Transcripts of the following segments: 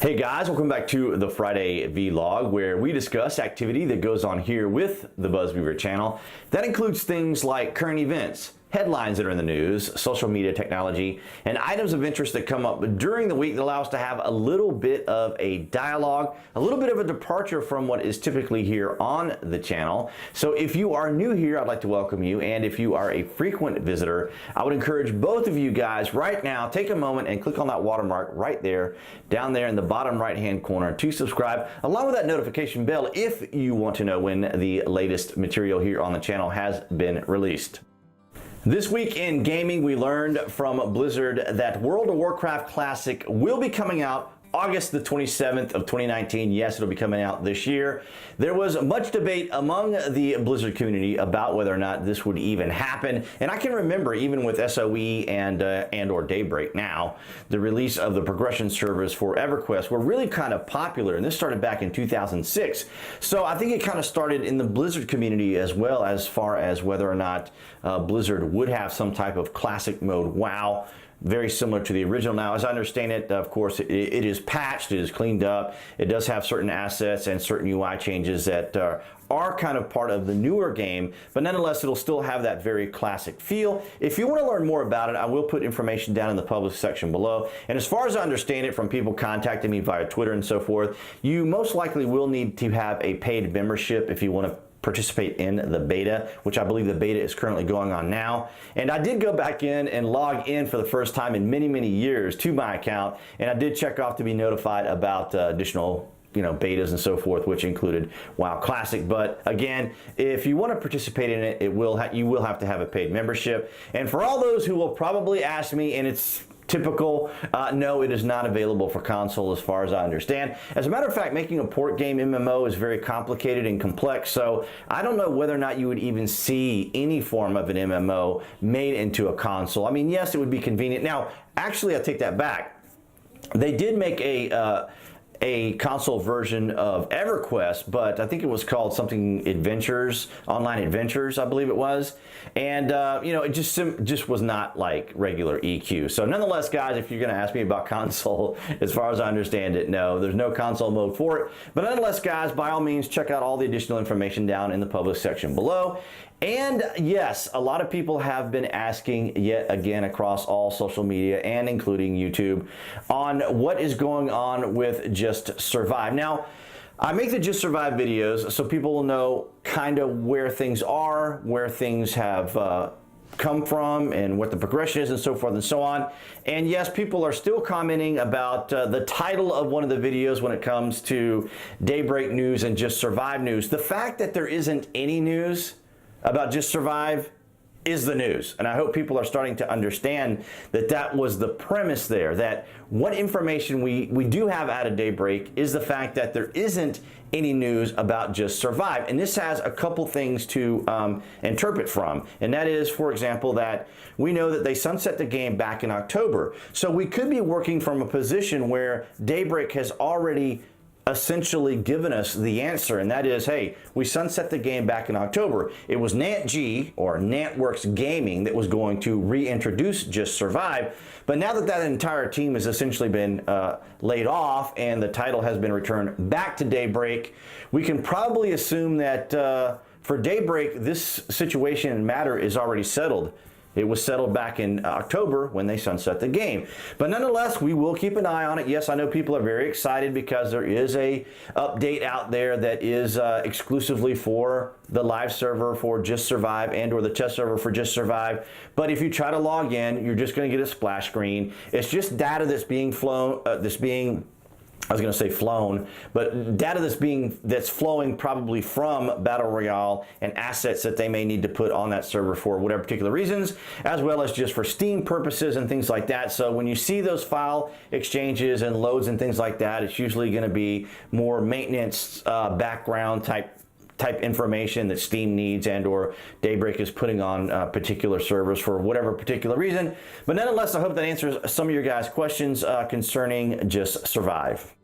Hey guys, welcome back to the Friday vlog where we discuss activity that goes on here with the BuzWeaver channel. That includes things like current events, headlines that are in the news, social media technology, and items of interest that come up during the week that allow us to have a little bit of a dialogue, a little bit of a departure from what is typically here on the channel. So if you are new here, I'd like to welcome you, and if you are a frequent visitor, I would encourage both of you guys right now, take a moment and click on that watermark right there, down there in the bottom right hand corner to subscribe, along with that notification bell if you want to know when the latest material here on the channel has been released. This week in gaming, we learned from Blizzard that World of Warcraft Classic will be coming out August the 27th of 2019. Yes, it'll be coming out this year. There was much debate among the Blizzard community about whether or not this would even happen. And I can remember even with SOE and or Daybreak now, the release of the progression servers for EverQuest were really kind of popular. And this started back in 2006. So I think it kind of started in the Blizzard community as well, as far as whether or not Blizzard would have some type of classic mode WoW, very similar to the original. Now, as I understand it, of course, it is patched, it is cleaned up. It does have certain assets and certain UI changes that are kind of part of the newer game, but nonetheless, it'll still have that very classic feel. If you want to learn more about it, I will put information down in the public section below. And as far as I understand it from people contacting me via Twitter and so forth, you most likely will need to have a paid membership if you want to participate in the beta, which I believe the beta is currently going on now. And I did go back in and log in for the first time in many years to my account, and I did check off to be notified about additional betas and so forth, which included WoW Classic. But again, if you want to participate in it, you will have to have a paid membership. And for all those who will probably ask me, and it's typical, no, it is not available for console as far as I understand. As a matter of fact, making a port game MMO is very complicated and complex, so I don't know whether or not you would even see any form of an MMO made into a console. I mean, yes, it would be convenient. Now, actually, I take that back. They did make a console version of EverQuest, but I think it was called something Adventures, Online Adventures, I believe it was. And it just was not like regular EQ. So nonetheless, guys, if you're going to ask me about console, as far as I understand it, no, there's no console mode for it. But nonetheless, guys, by all means, check out all the additional information down in the public section below. And yes, a lot of people have been asking yet again across all social media and including YouTube on what is going on with Just Survive. Now, I make the Just Survive videos so people will know kind of where things are, where things have come from, and what the progression is and so forth and so on. And yes, people are still commenting about the title of one of the videos when it comes to Daybreak news and Just Survive news. The fact that there isn't any news about Just Survive is the news. And I hope people are starting to understand that that was the premise there, that what information we do have out of Daybreak is the fact that there isn't any news about Just Survive. And this has a couple things to interpret from. And that is, for example, that we know that they sunset the game back in October. So we could be working from a position where Daybreak has already essentially given us the answer, and that is, hey, we sunset the game back in October. It was NantG, or NantWorks Gaming, that was going to reintroduce Just Survive, but now that that entire team has essentially been laid off and the title has been returned back to Daybreak, we can probably assume that for Daybreak, this situation and matter is already settled. It was settled back in October when they sunset the game. But nonetheless, we will keep an eye on it. Yes, I know people are very excited because there is a update out there that is exclusively for the live server for Just Survive and or the test server for Just Survive. But if you try to log in, you're just going to get a splash screen. It's just data that's being flown, I was going to say flown, but data that's flowing probably from Battle Royale and assets that they may need to put on that server for whatever particular reasons, as well as just for Steam purposes and things like that. So when you see those file exchanges and loads and things like that, it's usually going to be more maintenance background type information that Steam needs and or Daybreak is putting on particular servers for whatever particular reason. But nonetheless, I hope that answers some of your guys' questions concerning Just Survive.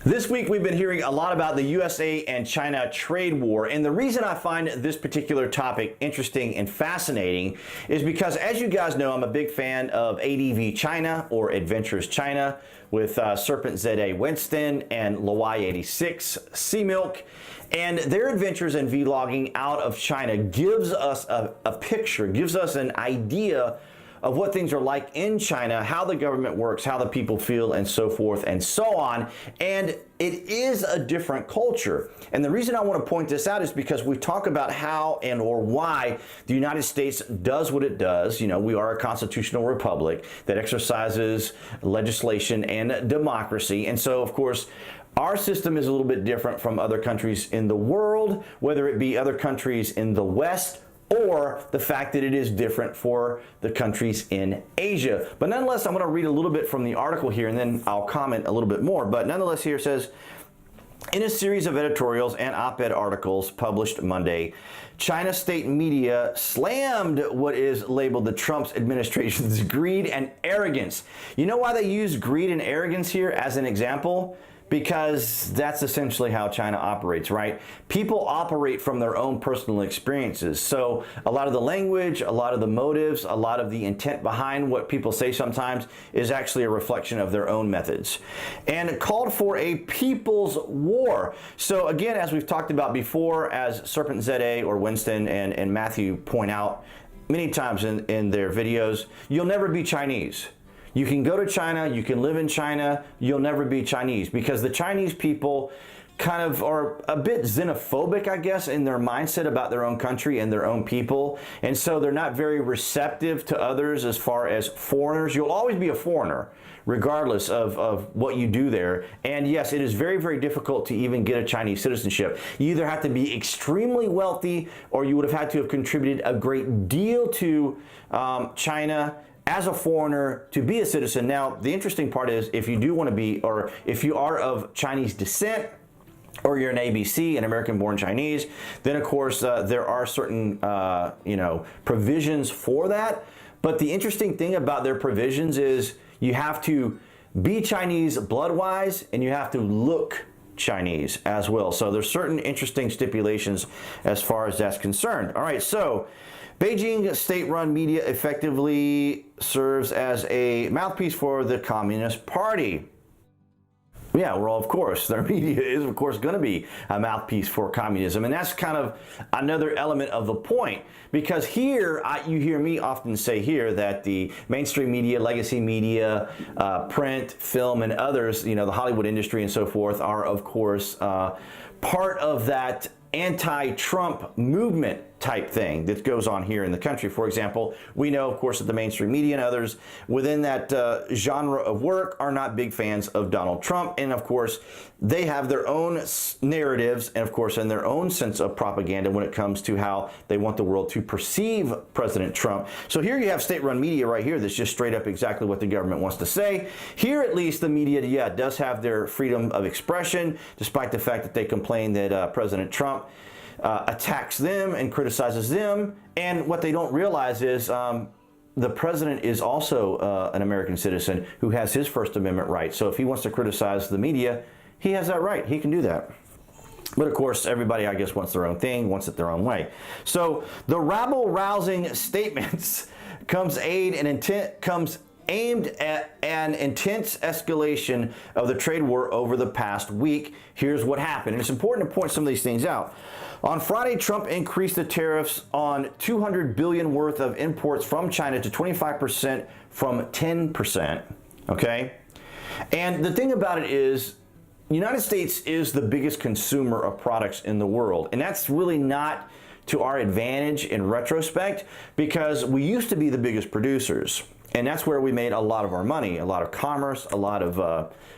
This week we've been hearing a lot about the USA and China trade war, and the reason I find this particular topic interesting and fascinating is because, as you guys know, I'm a big fan of ADV China, or Adventures China, with SerpentZA Winston and Lawai86 Sea Milk, and their adventures and vlogging out of China gives us a picture, gives us an idea of what things are like in China, how the government works, how the people feel, and so forth and so on. And it is a different culture. And the reason I want to point this out is because we talk about how and or why the United States does what it does. You know, we are a constitutional republic that exercises legislation and democracy. And so, of course, our system is a little bit different from other countries in the world, whether it be other countries in the West or the fact that it is different for the countries in Asia. But nonetheless, I'm going to read a little bit from the article here, and then I'll comment a little bit more. But nonetheless, here it says, in a series of editorials and op-ed articles published Monday, China state media slammed what is labeled the Trump administration's greed and arrogance. You know why they use greed and arrogance here as an example? Because that's essentially how China operates, right? People operate from their own personal experiences. So a lot of the language, a lot of the motives, a lot of the intent behind what people say sometimes is actually a reflection of their own methods. And it called for a people's war. So again, as we've talked about before, as SerpentZA or Winston and Matthew point out many times in their videos, you'll never be Chinese. You can go to China, you can live in China, you'll never be Chinese, because the Chinese people kind of are a bit xenophobic, I guess, in their mindset about their own country and their own people. And so they're not very receptive to others as far as foreigners. You'll always be a foreigner, regardless of what you do there. And yes, it is very, very difficult to even get a Chinese citizenship. You either have to be extremely wealthy, or you would have had to have contributed a great deal to China as a foreigner to be a citizen. Now, the interesting part is, if you do want to be, or if you are of Chinese descent, or you're an ABC, an American-born Chinese, then of course there are certain provisions for that. But the interesting thing about their provisions is you have to be Chinese blood-wise, and you have to look Chinese as well. So there's certain interesting stipulations as far as that's concerned. All right, so Beijing state-run media effectively serves as a mouthpiece for the Communist Party. Yeah, well, of course, their media is, of course, going to be a mouthpiece for communism. And that's kind of another element of the point, because here, you hear me often say here that the mainstream media, legacy media, print, film, and others, you know, the Hollywood industry and so forth, are, of course, part of that anti-Trump movement type thing that goes on here in the country. For example, we know, of course, that the mainstream media and others within that genre of work are not big fans of Donald Trump. And of course, they have their own narratives and, of course, and their own sense of propaganda when it comes to how they want the world to perceive President Trump. So here you have state-run media right here that's just straight up exactly what the government wants to say. Here, at least, the media, yeah, does have their freedom of expression, despite the fact that they complain that President Trump attacks them and criticizes them. And what they don't realize is the president is also an American citizen who has his First Amendment right. So if he wants to criticize the media, he has that right. He can do that. But of course, everybody, I guess, wants their own thing, wants it their own way. So the rabble-rousing statements comes aimed at an intense escalation of the trade war over the past week. Here's what happened. And it's important to point some of these things out. On Friday, Trump increased the tariffs on $200 billion worth of imports from China to 25% from 10%, okay? And the thing about it is, the United States is the biggest consumer of products in the world, and that's really not to our advantage in retrospect, because we used to be the biggest producers. And that's where we made a lot of our money, a lot of commerce, a lot of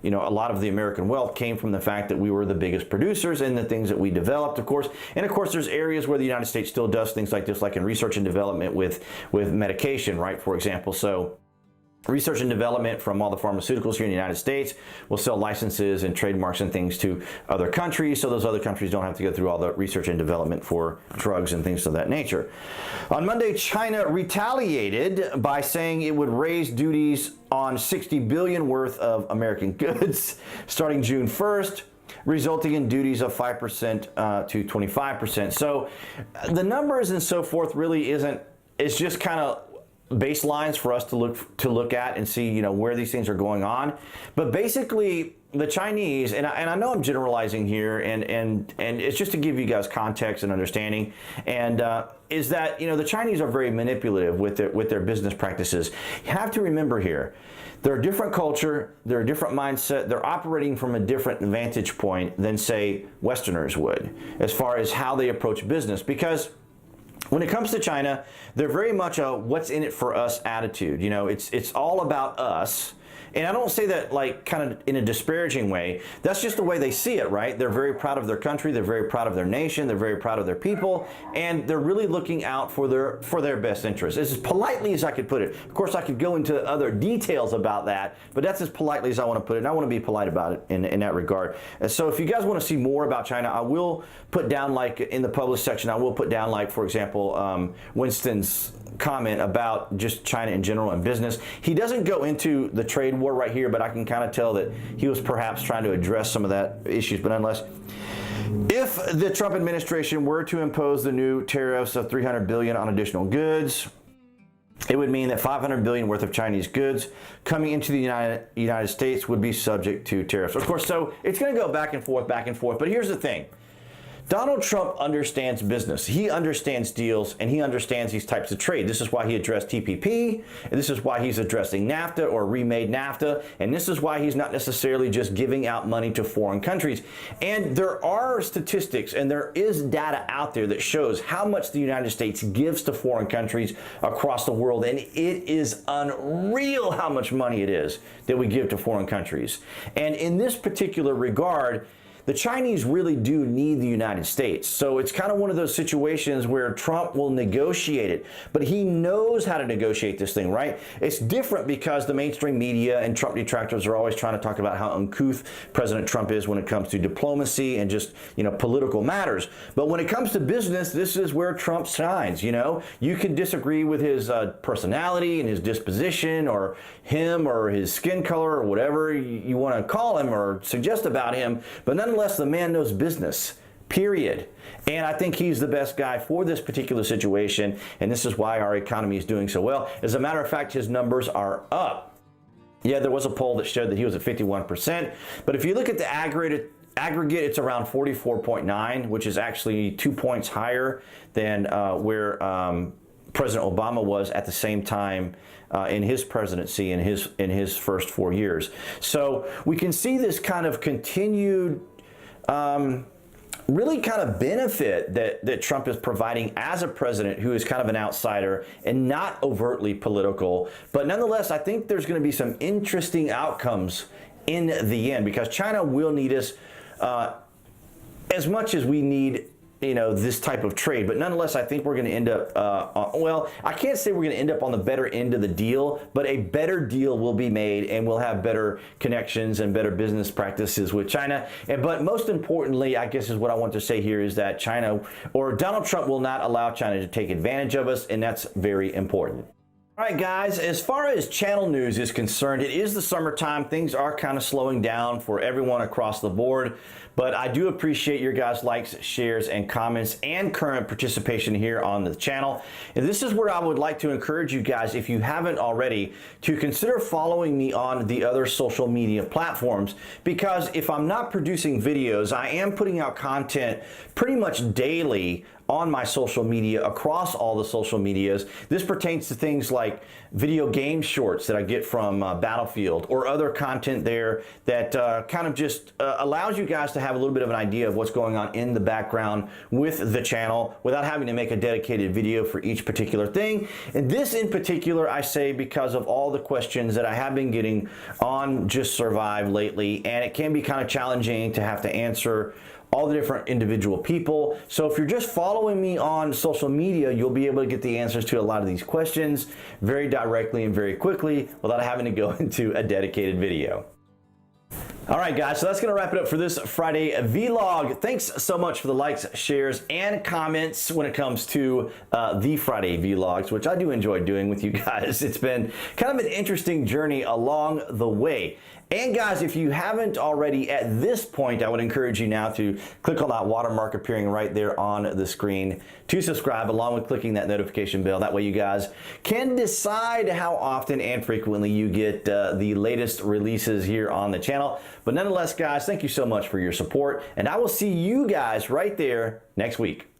the American wealth came from the fact that we were the biggest producers and the things that we developed, of course. And of course, there's areas where the United States still does things like this, like in research and development with medication, right, for example. So research and development from all the pharmaceuticals here in the United States will sell licenses and trademarks and things to other countries, so those other countries don't have to go through all the research and development for drugs and things of that nature. On Monday, China retaliated by saying it would raise duties on $60 billion worth of American goods starting June 1st, resulting in duties of 5% to 25%. So the numbers and so forth really isn't, it's just kind of baselines for us to look at and see, you know, where these things are going on. But basically the Chinese, and I know I'm generalizing here, and it's just to give you guys context and understanding, and is that, you know, the Chinese are very manipulative with their business practices. You have to remember here, they're a different culture, they're a different mindset, they're operating from a different vantage point than, say, Westerners would, as far as how they approach business. Because when it comes to China, they're very much a what's in it for us attitude. You know, it's all about us. And I don't say that like kind of in a disparaging way. That's just the way they see it, right? They're very proud of their country, they're very proud of their nation, they're very proud of their people, and they're really looking out for their best interests. As politely as I could put it. Of course, I could go into other details about that, but that's as politely as I want to put it, and I want to be polite about it in that regard. And so if you guys want to see more about China, I will put down, like in the published section, I will put down, like, for example, Winston's comment about just China in general and business. He doesn't go into the trade war right here, but I can kind of tell that he was perhaps trying to address some of that issues. But nonetheless, if the Trump administration were to impose the new tariffs of $300 billion on additional goods, it would mean that $500 billion worth of Chinese goods coming into the United States would be subject to tariffs. Of course, so it's going to go back and forth, but here's the thing. Donald Trump understands business. He understands deals, and he understands these types of trade. This is why he addressed TPP, and this is why he's addressing NAFTA or remade NAFTA, and this is why he's not necessarily just giving out money to foreign countries. And there are statistics, and there is data out there that shows how much the United States gives to foreign countries across the world, and it is unreal how much money it is that we give to foreign countries. And in this particular regard, the Chinese really do need the United States. So it's kind of one of those situations where Trump will negotiate it, but he knows how to negotiate this thing, right? It's different because the mainstream media and Trump detractors are always trying to talk about how uncouth President Trump is when it comes to diplomacy and just, you know, political matters. But when it comes to business, this is where Trump shines, you know? You can disagree with his personality and his disposition, or him or his skin color, or whatever you want to call him or suggest about him, but nonetheless, the man knows business, period. And I think he's the best guy for this particular situation, and this is why our economy is doing so well. As a matter of fact, his numbers are up. Yeah, there was a poll that showed that he was at 51%, but if you look at the aggregate, it's around 44.9, which is actually 2 points higher than where President Obama was at the same time in his presidency in his first 4 years. So we can see this kind of continued really kind of benefit that Trump is providing as a president who is kind of an outsider and not overtly political. But nonetheless, I think there's going to be some interesting outcomes in the end, because China will need us as much as we need, you know, this type of trade. But nonetheless, I think we're going to end up, well, I can't say we're going to end up on the better end of the deal, but a better deal will be made, and we'll have better connections and better business practices with China. But most importantly, I guess is what I want to say here, is that China, or Donald Trump, will not allow China to take advantage of us, and that's very important. All right, guys, as far as channel news is concerned, it is the summertime. Things are kind of slowing down for everyone across the board, but I do appreciate your guys' likes, shares, and comments and current participation here on the channel. And this is where I would like to encourage you guys, if you haven't already, to consider following me on the other social media platforms, because if I'm not producing videos, I am putting out content pretty much daily on my social media, across all the social medias. This pertains to things like video game shorts that I get from Battlefield, or other content there that kind of just allows you guys to have a little bit of an idea of what's going on in the background with the channel without having to make a dedicated video for each particular thing. And this in particular, I say because of all the questions that I have been getting on Just Survive lately, and it can be kind of challenging to have to answer all the different individual people. So if you're just following me on social media, you'll be able to get the answers to a lot of these questions very directly and very quickly without having to go into a dedicated video. All right, guys, so that's going to wrap it up for this Friday vlog. Thanks so much for the likes, shares, and comments when it comes to the Friday vlogs, which I do enjoy doing with you guys. It's been kind of an interesting journey along the way. And guys, if you haven't already at this point, I would encourage you now to click on that watermark appearing right there on the screen to subscribe, along with clicking that notification bell. That way you guys can decide how often and frequently you get the latest releases here on the channel. But nonetheless, guys, thank you so much for your support, and I will see you guys right there next week.